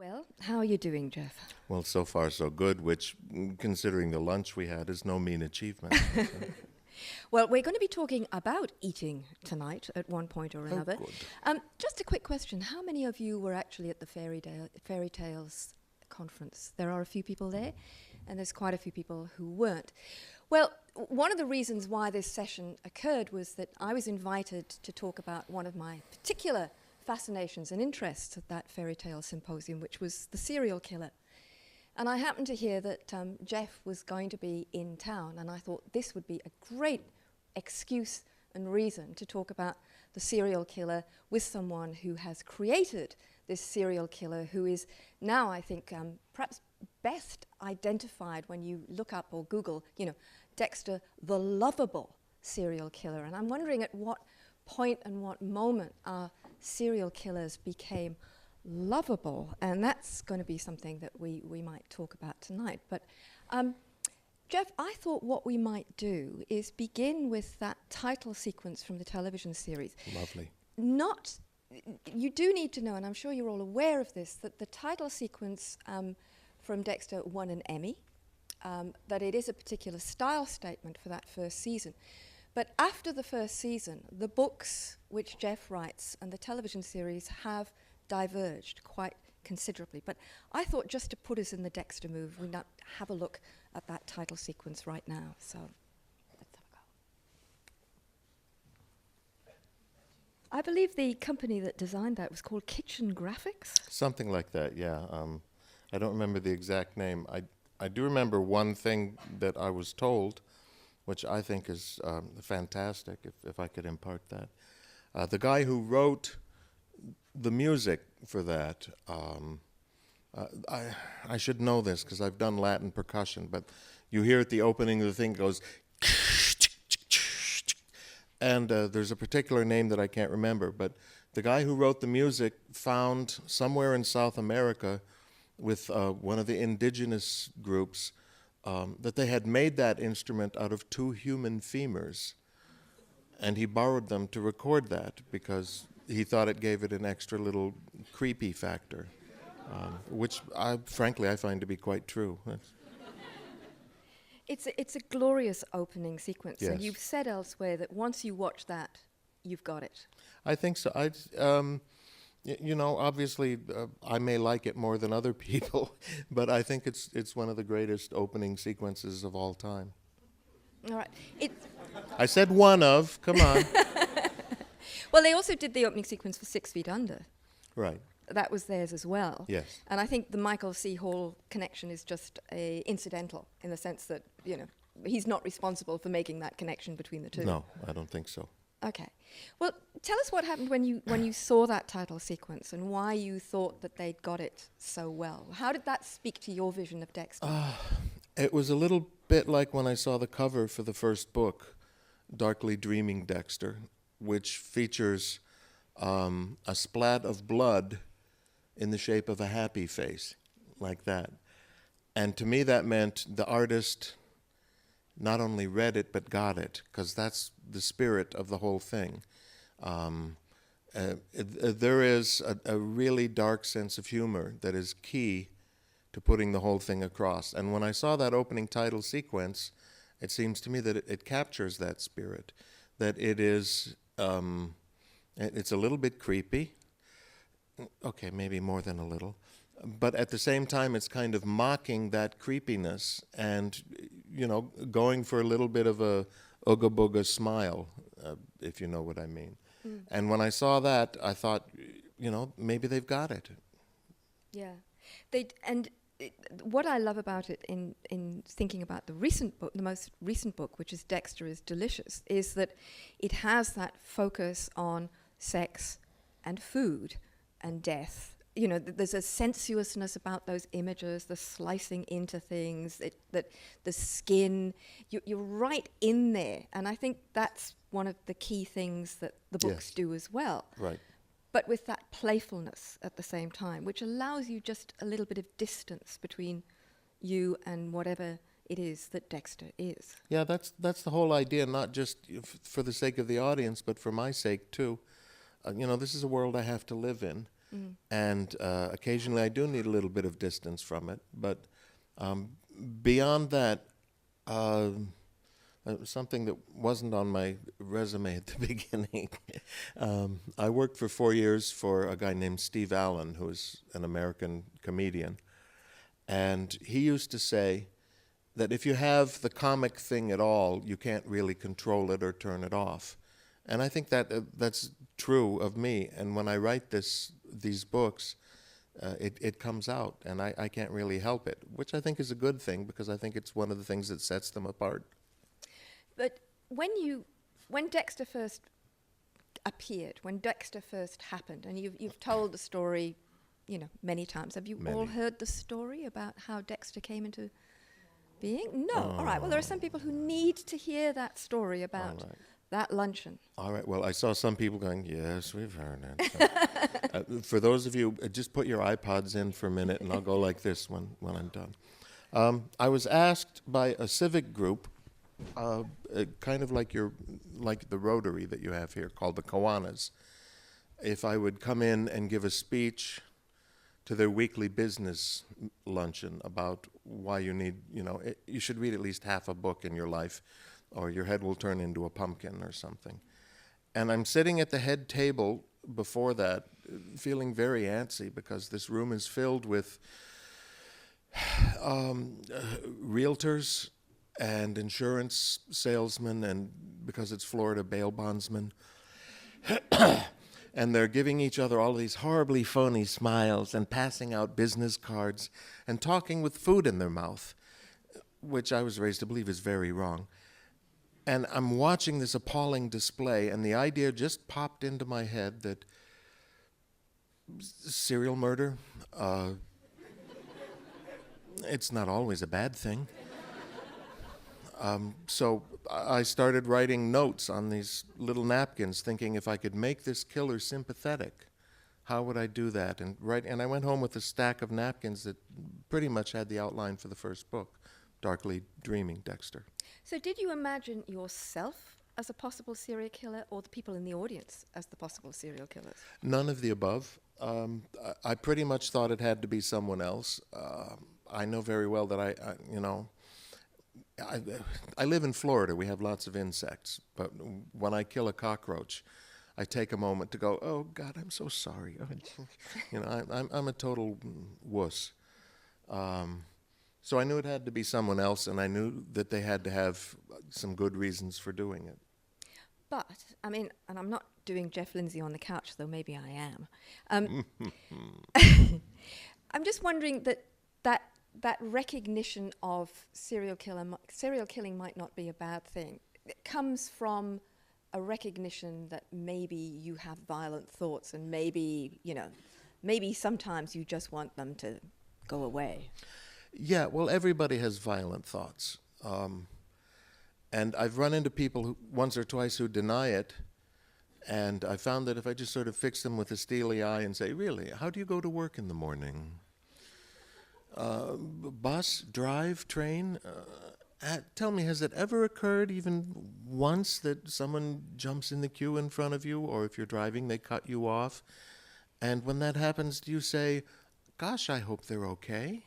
Well, how are you doing, Jeff? Well, so far so good, which, considering the lunch we had, is no mean achievement. Well, we're going to be talking about eating tonight at one point or Oh, another. good. Just a quick question. How many of you were actually at the Fairytales conference? There are a few people there, and there's quite a few people who weren't. Well, one of the reasons why this session occurred was that I was invited to talk about one of my particular fascinations and interests at that fairytale symposium, which was the serial killer. And I happened to hear that Jeff was going to be in town, and I thought this would be a great excuse and reason to talk about the serial killer with someone who has created this serial killer, who is now, I think, perhaps best identified when you look up or Google, Dexter, the lovable serial killer. And I'm wondering at what point and what moment our serial killers became lovable, and that's going to be something that we might talk about tonight. But Jeff, I thought what we might do is begin with that title sequence from the television series. Lovely. You do need to know, and I'm sure you're all aware of this, that the title sequence from Dexter won an Emmy, that it is a particular style statement for that first season. But after the first season, the books which Jeff writes and the television series have diverged quite considerably. But I thought, just to put us in the Dexter mood, we'd not have a look at that title sequence right now. So let's have a go. I believe the company that designed that was called Kitchen Graphics. Something like that, yeah. I don't remember the exact name. I do remember one thing that I was told, which I think is fantastic, if I could impart that. The guy who wrote the music for that, I should know this because I've done Latin percussion, but you hear at the opening of the thing, it goes, and there's a particular name that I can't remember, but the guy who wrote the music found somewhere in South America with one of the indigenous groups that they had made that instrument out of 2 human femurs, and he borrowed them to record that because he thought it gave it an extra little creepy factor, which frankly I find to be quite true. It's a glorious opening sequence, Yes. and you've said elsewhere that once you watch that, you've got it. I think so. Obviously, I may like it more than other people, but I think it's one of the greatest opening sequences of all time. All right. I said one of. Come on. Well, they also did the opening sequence for 6 Feet Under. Right. That was theirs as well. Yes. And I think the Michael C. Hall connection is just incidental in the sense that, he's not responsible for making that connection between the two. No, I don't think so. Okay. Well, tell us what happened when you saw that title sequence and why you thought that they'd got it so well. How did that speak to your vision of Dexter? It was a little bit like when I saw the cover for the first book, Darkly Dreaming Dexter, which features a splat of blood in the shape of a happy face, like that. And to me that meant the artist not only read it, but got it, because that's the spirit of the whole thing. There is a really dark sense of humor that is key to putting the whole thing across. And when I saw that opening title sequence, it seems to me that it captures that spirit, that it is, it's a little bit creepy. Okay, maybe more than a little. But at the same time, it's kind of mocking that creepiness and, going for a little bit of a ooga booga smile, if you know what I mean. Mm. And when I saw that, I thought, maybe they've got it. Yeah. What I love about it in thinking about the most recent book, which is Dexter is Delicious, is that it has that focus on sex and food and death. There's a sensuousness about those images, the slicing into things, the skin. You're right in there, and I think that's one of the key things that the books do as well. Right. But with that playfulness at the same time, which allows you just a little bit of distance between you and whatever it is that Dexter is. Yeah, that's the whole idea, not just for the sake of the audience, but for my sake too. This is a world I have to live in. And occasionally I do need a little bit of distance from it. But beyond that, something that wasn't on my resume at the beginning. I worked for 4 years for a guy named Steve Allen, who is an American comedian. And he used to say that if you have the comic thing at all, you can't really control it or turn it off. And I think that that's true of me. And when I write these books, it comes out, and I can't really help it, which I think is a good thing, because I think it's one of the things that sets them apart. But when Dexter first appeared, when Dexter first happened, and you've told the story, many times. Have you all heard the story about how Dexter came into being? No. All right. Well, there are some people who need to hear that story about that luncheon. All right. Well, I saw some people going, yes, we've heard it. So, for those of you, just put your iPods in for a minute, and I'll go like this when I'm done. I was asked by a civic group, kind of like the Rotary that you have here, called the Kiwanis, if I would come in and give a speech to their weekly business luncheon about why you need, you should read at least half a book in your life, or your head will turn into a pumpkin or something. And I'm sitting at the head table before that, feeling very antsy, because this room is filled with realtors and insurance salesmen, and because it's Florida, bail bondsmen. And they're giving each other all these horribly phony smiles and passing out business cards and talking with food in their mouth, which I was raised to believe is very wrong. And I'm watching this appalling display, and the idea just popped into my head that serial murder, it's not always a bad thing. So I started writing notes on these little napkins, thinking if I could make this killer sympathetic, how would I do that? And I went home with a stack of napkins that pretty much had the outline for the first book, Darkly Dreaming Dexter. So did you imagine yourself as a possible serial killer, or the people in the audience as the possible serial killers? None of the above. I pretty much thought it had to be someone else. I know very well that I live in Florida. We have lots of insects. But when I kill a cockroach, I take a moment to go, oh, God, I'm so sorry. I'm a total wuss. So I knew it had to be someone else, and I knew that they had to have some good reasons for doing it. But, and I'm not doing Jeff Lindsay on the couch, though maybe I am. I'm just wondering that recognition of serial killing might not be a bad thing. It comes from a recognition that maybe you have violent thoughts, and maybe sometimes you just want them to go away. Yeah, well, everybody has violent thoughts. And I've run into people who, once or twice, who deny it. And I found that if I just sort of fix them with a steely eye and say, really, how do you go to work in the morning? Bus, drive, train? Tell me, has it ever occurred even once that someone jumps in the queue in front of you, or if you're driving, they cut you off? And when that happens, do you say, gosh, I hope they're okay?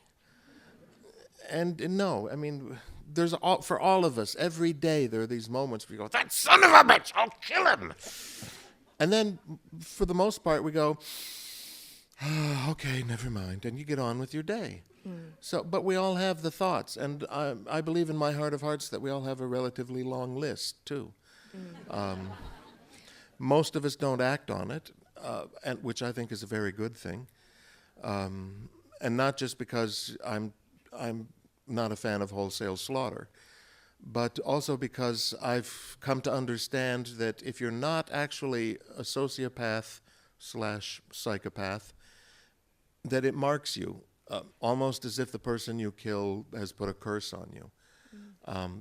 And no, for all of us, every day there are these moments where we go, that son of a bitch, I'll kill him. And then, for the most part, we go, okay, never mind, and you get on with your day. So, but we all have the thoughts, and I believe in my heart of hearts that we all have a relatively long list, too. Most of us don't act on it, and which I think is a very good thing. And not just because I'm not a fan of wholesale slaughter, but also because I've come to understand that if you're not actually a sociopath/psychopath, that it marks you, almost as if the person you kill has put a curse on you,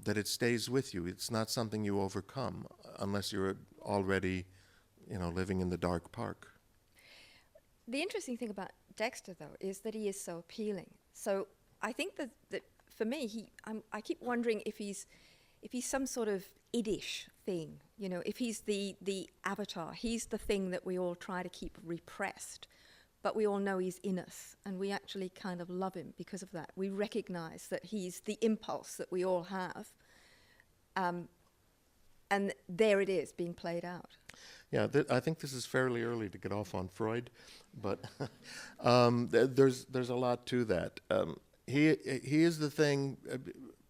that it stays with you. It's not something you overcome unless you're already, living in the dark park. The interesting thing about Dexter, though, is that he is so appealing. So I think that for me, I keep wondering if he's some sort of iddish thing, if he's the avatar. He's the thing that we all try to keep repressed, but we all know he's in us, and we actually kind of love him because of that. We recognize that he's the impulse that we all have, and there it is being played out. Yeah, I think this is fairly early to get off on Freud, but there's a lot to that. He is the thing,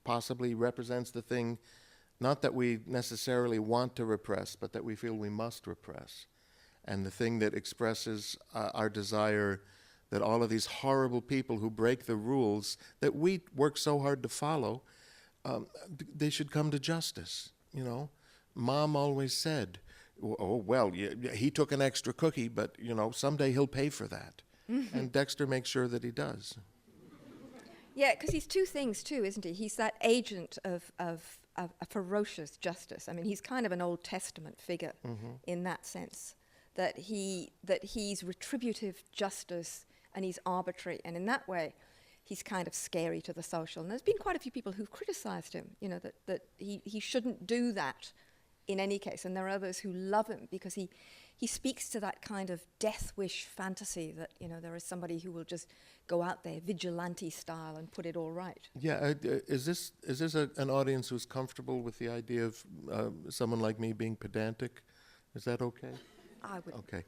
possibly represents the thing, not that we necessarily want to repress, but that we feel we must repress, and the thing that expresses our desire that all of these horrible people who break the rules that we work so hard to follow, they should come to justice. You know, Mom always said, "Oh well, he took an extra cookie, but someday he'll pay for that." And Dexter makes sure that he does. Yeah, because he's two things too, isn't he? He's that agent of a ferocious justice. I mean, he's kind of an Old Testament figure in that sense, that he's retributive justice and he's arbitrary, and in that way, he's kind of scary to the social. And there's been quite a few people who've criticized him, that he shouldn't do that in any case. And there are others who love him because he speaks to that kind of death wish fantasy that, there is somebody who will just go out there vigilante style and put it all right. Yeah, is this an audience who's comfortable with the idea of someone like me being pedantic? Is that okay? I would. Okay.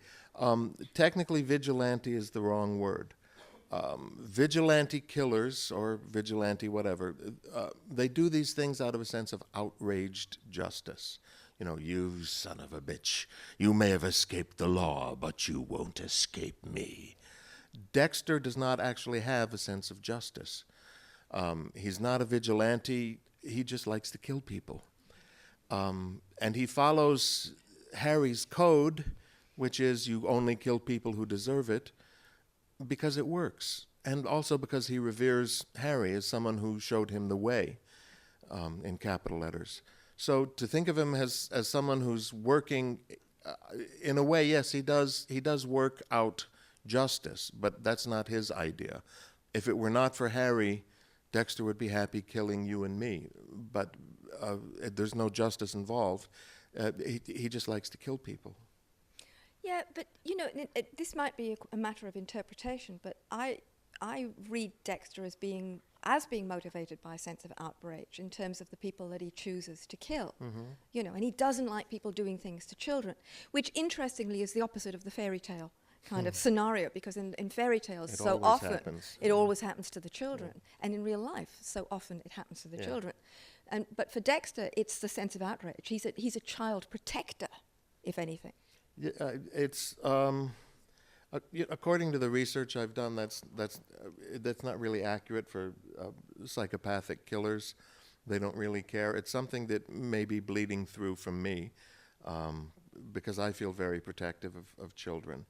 Technically, vigilante is the wrong word. Vigilante killers, or vigilante whatever, they do these things out of a sense of outraged justice. You son of a bitch, you may have escaped the law, but you won't escape me. Dexter does not actually have a sense of justice. He's not a vigilante, he just likes to kill people. And he follows Harry's code, which is you only kill people who deserve it, because it works, and also because he reveres Harry as someone who showed him the way, in capital letters. So to think of him as someone who's working, in a way, yes, he does work out justice, but that's not his idea. If it were not for Harry, Dexter would be happy killing you and me, but there's no justice involved. He just likes to kill people. Yeah, but this might be a matter of interpretation, but I read Dexter as being motivated by a sense of outrage in terms of the people that he chooses to kill. And he doesn't like people doing things to children, which interestingly is the opposite of the fairy tale kind of scenario, because in fairy tales so often it always happens to the children, and in real life so often it happens to the children. But for Dexter, it's the sense of outrage. He's a child protector, if anything. Yeah, it's according to the research I've done, that's not really accurate for psychopathic killers. They don't really care. It's something that may be bleeding through from me, because I feel very protective of children,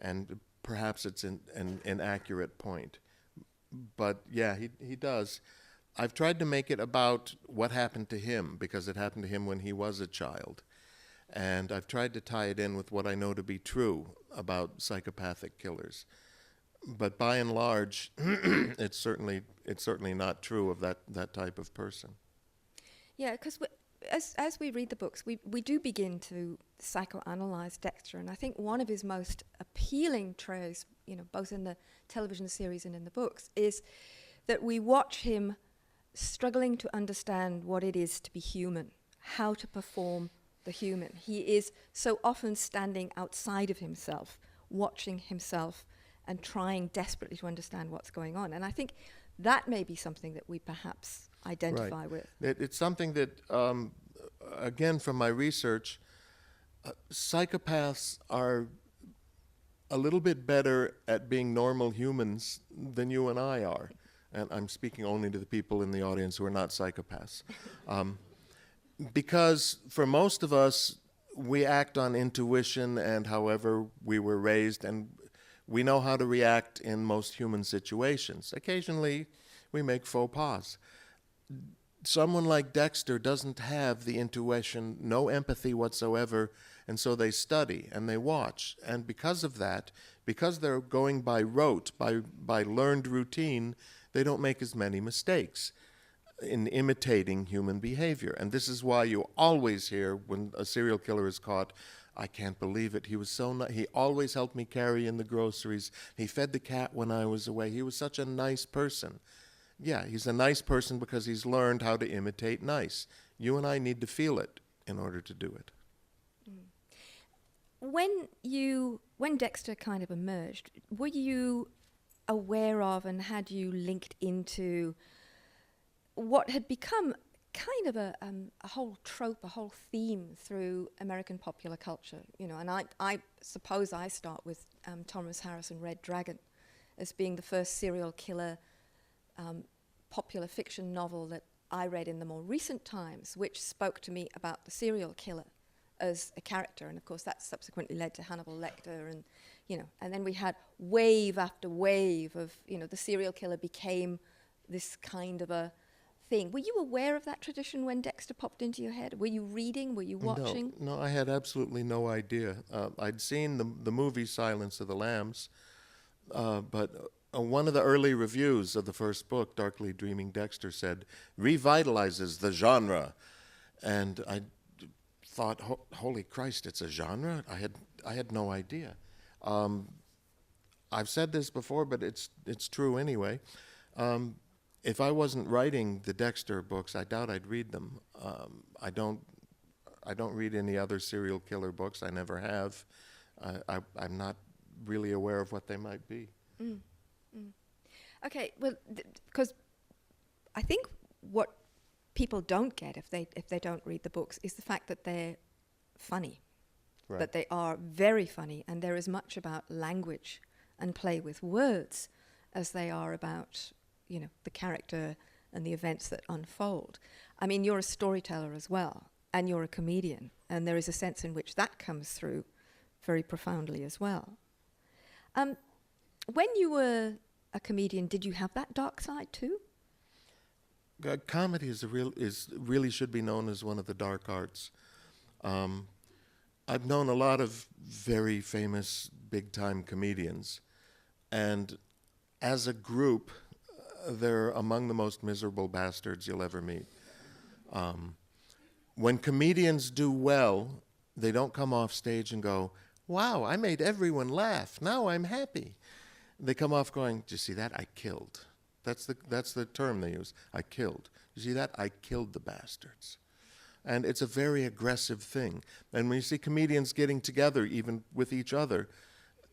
and perhaps it's an inaccurate point. But yeah, he does. I've tried to make it about what happened to him, because it happened to him when he was a child. And I've tried to tie it in with what I know to be true about psychopathic killers. But by and large, it's certainly not true of that type of person. Yeah, because as we read the books, we do begin to psychoanalyze Dexter, and I think one of his most appealing traits, both in the television series and in the books, is that we watch him struggling to understand what it is to be human, how to perform the human. He is so often standing outside of himself, watching himself and trying desperately to understand what's going on. And I think that may be something that we perhaps identify with. It's something that, again, from my research, psychopaths are a little bit better at being normal humans than you and I are. And I'm speaking only to the people in the audience who are not psychopaths. Because for most of us, we act on intuition and however we were raised, and we know how to react in most human situations. Occasionally, we make faux pas. Someone like Dexter doesn't have the intuition, no empathy whatsoever, and so they study and they watch. And because of that, because they're going by rote, by learned routine, they don't make as many mistakes in imitating human behavior. And this is why you always hear, when a serial killer is caught, I can't believe it. He was so nice. He always helped me carry in the groceries. He fed the cat when I was away. He was such a nice person. Yeah, he's a nice person because he's learned how to imitate nice. You and I need to feel it in order to do it. When Dexter kind of emerged, were you aware of and had you linked into what had become kind of a whole trope, a whole theme through American popular culture, and I suppose I start with Thomas Harris's Red Dragon as being the first serial killer popular fiction novel that I read in the more recent times, which spoke to me about the serial killer as a character, and of course that subsequently led to Hannibal Lecter, and and then we had wave after wave of the serial killer became this kind of a thing. Were you aware of that tradition when Dexter popped into your head? Were you reading? Were you watching? No, I had absolutely no idea. I'd seen the movie Silence of the Lambs, but one of the early reviews of the first book, Darkly Dreaming Dexter, said, revitalizes the genre. And I thought, holy Christ, it's a genre? I had no idea. I've said this before, but it's true anyway. If I wasn't writing the Dexter books, I doubt I'd read them. I don't read any other serial killer books. I never have. I'm not really aware of what they might be. Mm. Mm. Okay, well, because I think what people don't get if they don't read the books is the fact that they're funny, Right. that they are very funny, and they're as much about language and play with words as they are about the character and the events that unfold. I mean, you're a storyteller as well, and you're a comedian, and there is a sense in which that comes through very profoundly as well. When you were a comedian, did you have that dark side too? Comedy really should be known as one of the dark arts. I've known a lot of very famous big-time comedians, and as a group, they're among the most miserable bastards you'll ever meet. When comedians do well, they don't come off stage and go, wow, I made everyone laugh. Now I'm happy. They come off going, do you see that? I killed. That's the term they use. I killed. You see that? I killed the bastards. And it's a very aggressive thing. And when you see comedians getting together, even with each other,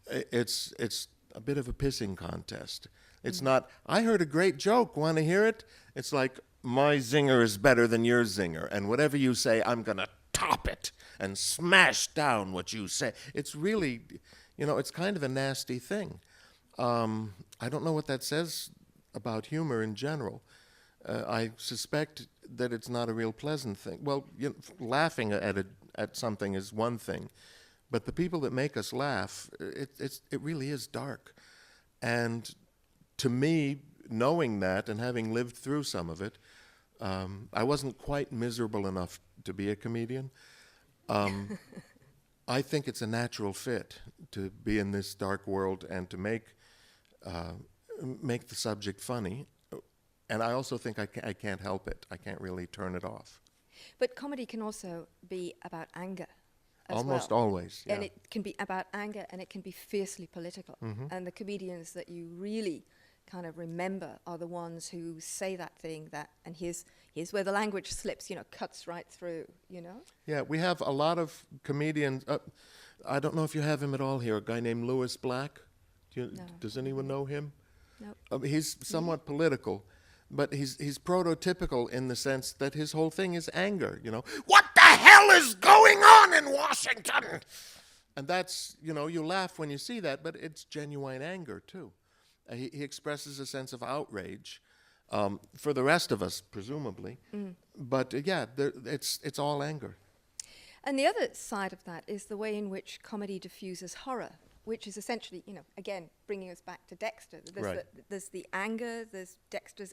it's a bit of a pissing contest. It's not, I heard a great joke, want to hear it? It's like, my zinger is better than your zinger, and whatever you say, I'm going to top it and smash down what you say. It's really, it's kind of a nasty thing. I don't know what that says about humor in general. I suspect that it's not a real pleasant thing. Well, laughing at something is one thing, but the people that make us laugh, it really is dark. And to me, knowing that and having lived through some of it, I wasn't quite miserable enough to be a comedian. I think it's a natural fit to be in this dark world and to make the subject funny. And I also think I can't help it. I can't really turn it off. But comedy can also be about anger as Almost well. always, yeah. And it can be about anger, and it can be fiercely political. Mm-hmm. And the comedians that you really kind of remember are the ones who say that thing and here's where the language slips, cuts right through, Yeah, we have a lot of comedians. I don't know if you have him at all here, a guy named Louis Black. No. Does anyone know him? No. He's somewhat political, but he's prototypical in the sense that his whole thing is anger, What the hell is going on in Washington? And that's, you laugh when you see that, but it's genuine anger too. He expresses a sense of outrage for the rest of us, presumably. Mm. But it's all anger. And the other side of that is the way in which comedy diffuses horror, which is essentially, again, bringing us back to Dexter. There's the anger, there's Dexter's,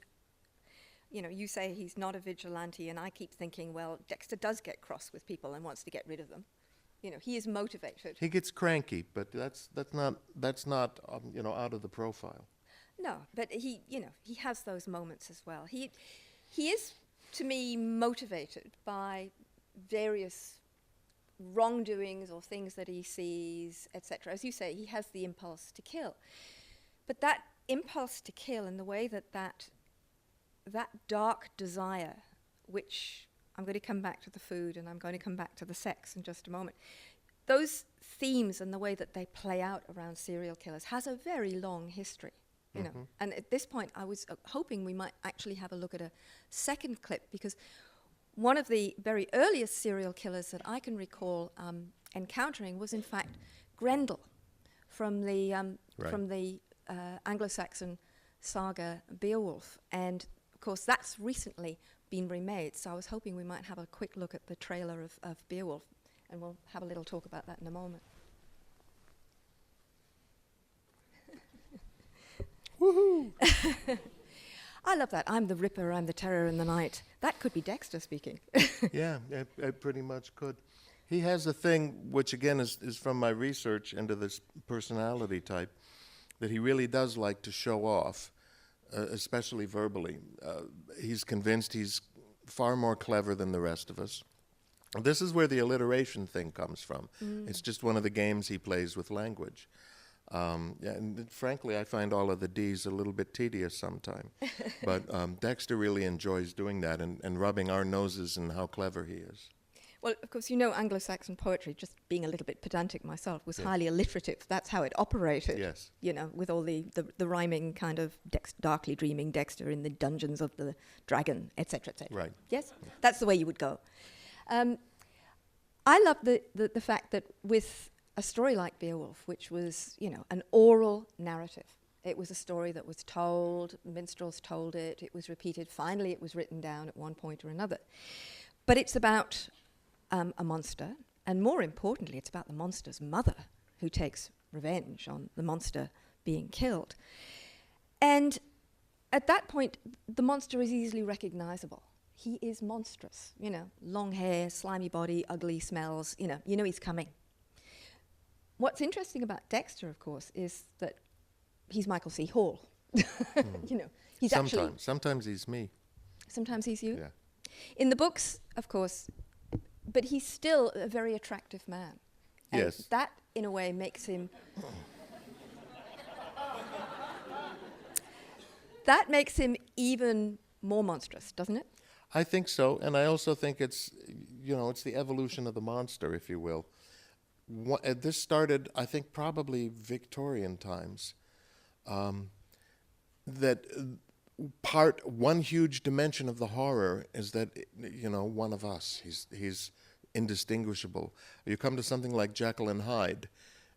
you say he's not a vigilante, and I keep thinking, well, Dexter does get cross with people and wants to get rid of them. He is motivated. He gets cranky, but that's not out of the profile. No, but he has those moments as well. He is, to me, motivated by various wrongdoings or things that he sees, etc. As you say, he has the impulse to kill. But that impulse to kill and the way that dark desire, which I'm going to come back to the food and I'm going to come back to the sex in just a moment, those themes and the way that they play out around serial killers has a very long history. You know, and at this point, I was hoping we might actually have a look at a second clip, because one of the very earliest serial killers that I can recall encountering was, in fact, Grendel from the Anglo-Saxon saga Beowulf, and of course that's recently been remade. So I was hoping we might have a quick look at the trailer of Beowulf, and we'll have a little talk about that in a moment. Woohoo! I love that. I'm the Ripper, I'm the Terror in the Night. That could be Dexter speaking. Yeah, it pretty much could. He has a thing, which again is from my research into this personality type, that he really does like to show off, especially verbally. He's convinced he's far more clever than the rest of us. This is where the alliteration thing comes from. It's just one of the games he plays with language. And frankly, I find all of the D's a little bit tedious sometimes. But Dexter really enjoys doing that and rubbing our noses in how clever he is. Well, of course, you know, Anglo-Saxon poetry, just being a little bit pedantic myself, was highly alliterative. That's how it operated. Yes. You know, with all the rhyming kind of darkly dreaming Dexter in the dungeons of the dragon, etc., etc. Right. Yes? Yeah. That's the way you would go. I love the fact that with a story like Beowulf, which was, you know, an oral narrative. It was a story that was told, minstrels told it, it was repeated, finally it was written down at one point or another. But it's about a monster, and more importantly, it's about the monster's mother, who takes revenge on the monster being killed. And at that point, the monster is easily recognizable. He is monstrous, you know, long hair, slimy body, ugly smells, you know he's coming. What's interesting about Dexter, of course, is that he's Michael C. Hall. You know, he's sometimes he's me. Sometimes he's you? Yeah. In the books, of course, but he's still a very attractive man. And yes. That, in a way, makes him... that makes him even more monstrous, doesn't it? I think so, and I also think it's, you know, it's the evolution of the monster, if you will. This started, I think, probably Victorian times. One huge dimension of the horror is that, you know, one of us, he's indistinguishable. You come to something like Jekyll and Hyde,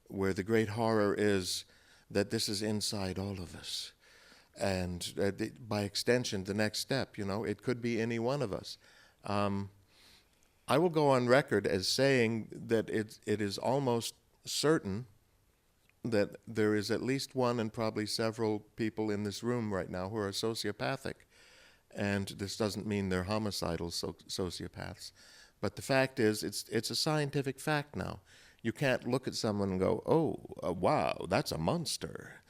where the great horror is that this is inside all of us. And by extension, the next step, you know, it could be any one of us. I will go on record as saying that it is almost certain that there is at least one and probably several people in this room right now who are sociopathic. And this doesn't mean they're homicidal sociopaths. But the fact is, it's a scientific fact now. You can't look at someone and go, oh, wow, that's a monster.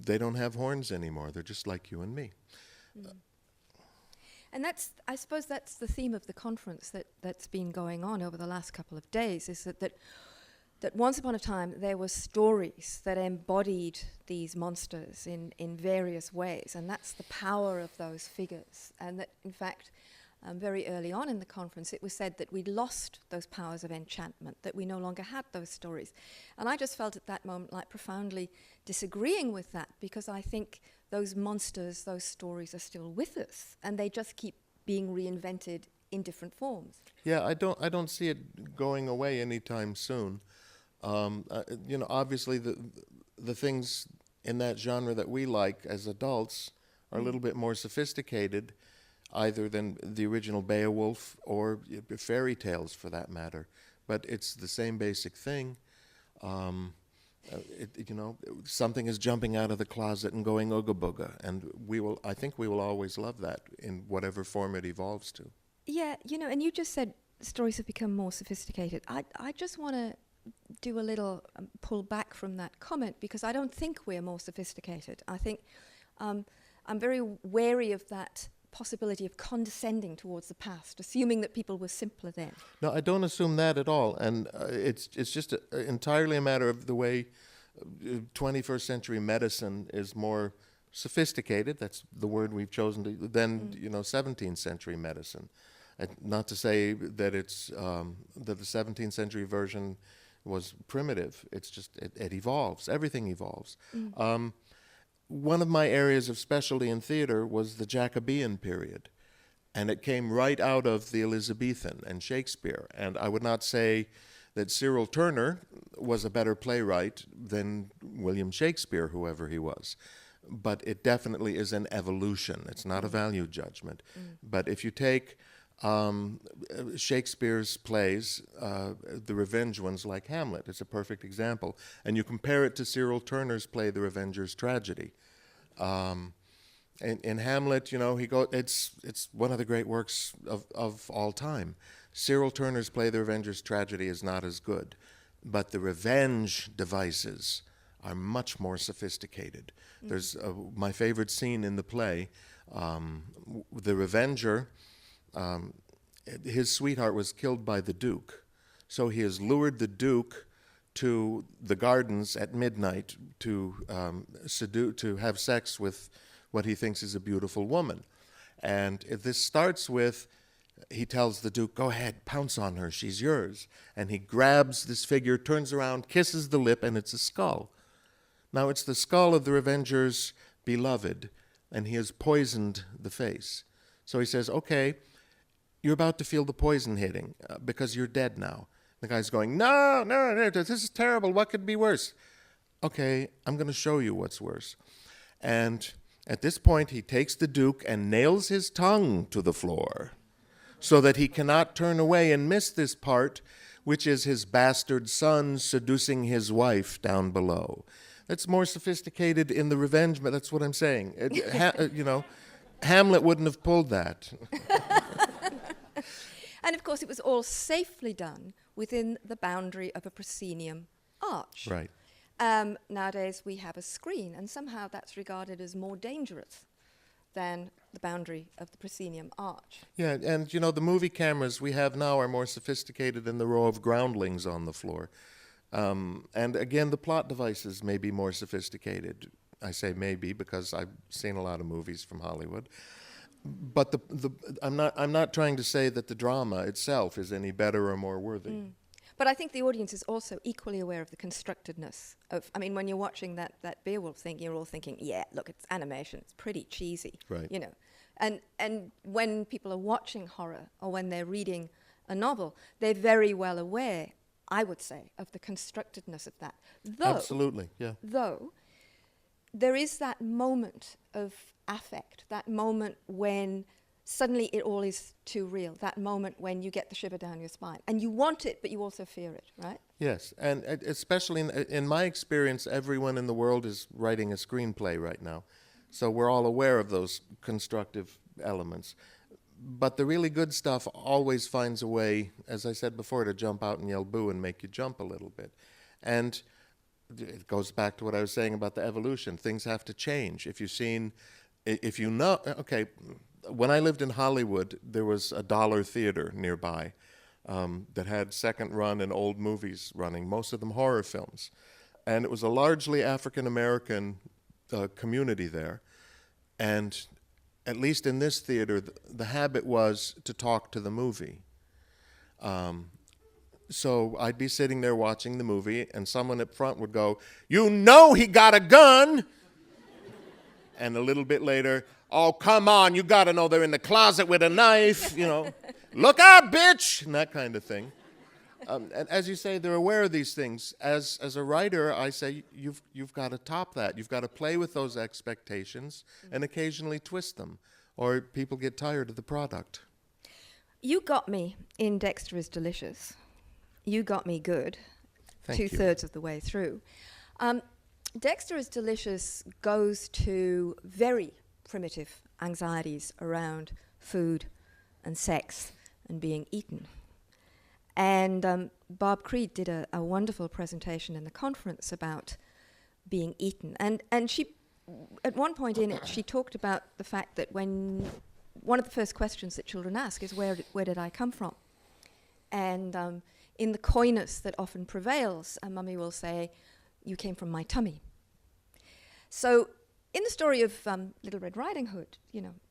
They don't have horns anymore. They're just like you and me. And I suppose that's the theme of the conference that's been going on over the last couple of days, is that once upon a time there were stories that embodied these monsters in various ways, and that's the power of those figures. And that, in fact, very early on in the conference, it was said that we'd lost those powers of enchantment, that we no longer had those stories. And I just felt at that moment like profoundly disagreeing with that, because I think those monsters, those stories are still with us, and they just keep being reinvented in different forms. Yeah, I don't see it going away anytime soon. You know, obviously the things in that genre that we like as adults are a little bit more sophisticated, either than the original Beowulf or fairy tales for that matter. But it's the same basic thing. You know, something is jumping out of the closet and going ooga booga, and I think we will always love that in whatever form it evolves to. Yeah, you know, and you just said stories have become more sophisticated. I just want to do a little pull back from that comment, because I don't think we're more sophisticated. I think I'm very wary of that possibility of condescending towards the past, assuming that people were simpler then. No, I don't assume that at all. And it's just entirely a matter of the way 21st century medicine is more sophisticated. That's the word we've chosen than 17th century medicine. Not to say that it's that the 17th century version was primitive. It's just it evolves. Everything evolves. One of my areas of specialty in theater was the Jacobean period, and it came right out of the Elizabethan and Shakespeare. And I would not say that Cyril Turner was a better playwright than William Shakespeare, whoever he was. But it definitely is an evolution. It's not a value judgment. But if you take Shakespeare's plays, the revenge ones like Hamlet, it's a perfect example, and you compare it to Cyril Turner's play, The Revenger's Tragedy. In Hamlet, it's one of the great works of all time. Cyril Turner's play, The Revenger's Tragedy, is not as good, but the revenge devices are much more sophisticated. There's my favorite scene in the play. The Revenger, his sweetheart was killed by the Duke, so he has lured the Duke to the gardens at midnight to have sex with what he thinks is a beautiful woman. And this starts with, he tells the Duke, "Go ahead, pounce on her, she's yours." And he grabs this figure, turns around, kisses the lip, and it's a skull. Now it's the skull of the Revenger's beloved, and he has poisoned the face. So he says, "Okay, you're about to feel the poison hitting because you're dead now." The guy's going, no, this is terrible. What could be worse? Okay, I'm going to show you what's worse. And at this point, he takes the Duke and nails his tongue to the floor so that he cannot turn away and miss this part, which is his bastard son seducing his wife down below. That's more sophisticated in the revenge, but that's what I'm saying. Hamlet wouldn't have pulled that. And of course, it was all safely done within the boundary of a proscenium arch. Right. Nowadays, we have a screen, and somehow that's regarded as more dangerous than the boundary of the proscenium arch. Yeah, and the movie cameras we have now are more sophisticated than the row of groundlings on the floor. And again, the plot devices may be more sophisticated. I say maybe because I've seen a lot of movies from Hollywood. But I'm not trying to say that the drama itself is any better or more worthy. But I think the audience is also equally aware of the constructedness of, when you're watching that Beowulf thing, you're all thinking, yeah, look, it's animation, it's pretty cheesy, right. And when people are watching horror or when they're reading a novel, they're very well aware, I would say, of the constructedness of that. Absolutely, yeah. Though, there is that moment of affect, that moment when suddenly it all is too real, that moment when you get the shiver down your spine. And you want it, but you also fear it, right? Yes, and especially in my experience, everyone in the world is writing a screenplay right now. So we're all aware of those constructive elements. But the really good stuff always finds a way, as I said before, to jump out and yell boo and make you jump a little bit. And it goes back to what I was saying about the evolution. Things have to change. When I lived in Hollywood, there was a dollar theater nearby that had second run and old movies running, most of them horror films. And it was a largely African-American community there. And at least in this theater, the habit was to talk to the movie. So I'd be sitting there watching the movie, and someone up front would go, "You know he got a gun!" And a little bit later, "Oh, come on, you got to know they're in the closet with a knife, Look out, bitch!" And that kind of thing. And as you say, they're aware of these things. As a writer, I say you've got to top that. You've got to play with those expectations and occasionally twist them, or people get tired of the product. You got me in Dexter is Delicious. You got me good, Thank you. 2/3 of the way through. Dexter is Delicious goes to very primitive anxieties around food and sex and being eaten. And Bob Creed did a wonderful presentation in the conference about being eaten. And she, at one point in it, she talked about the fact that when one of the first questions that children ask is, where did I come from? And in the coyness that often prevails, a mummy will say, you came from my tummy. So in the story of Little Red Riding Hood,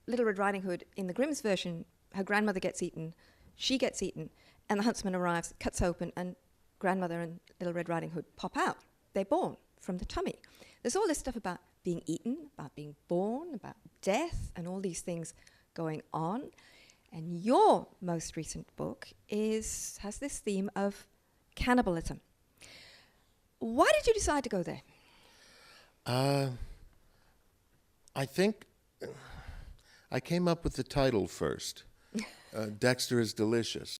Little Red Riding Hood, in the Grimm's version, her grandmother gets eaten, she gets eaten, and the huntsman arrives, cuts open, and grandmother and Little Red Riding Hood pop out. They're born from the tummy. There's all this stuff about being eaten, about being born, about death, and all these things going on. And your most recent book has this theme of cannibalism. Why did you decide to go there? I think I came up with the title first. Dexter is delicious.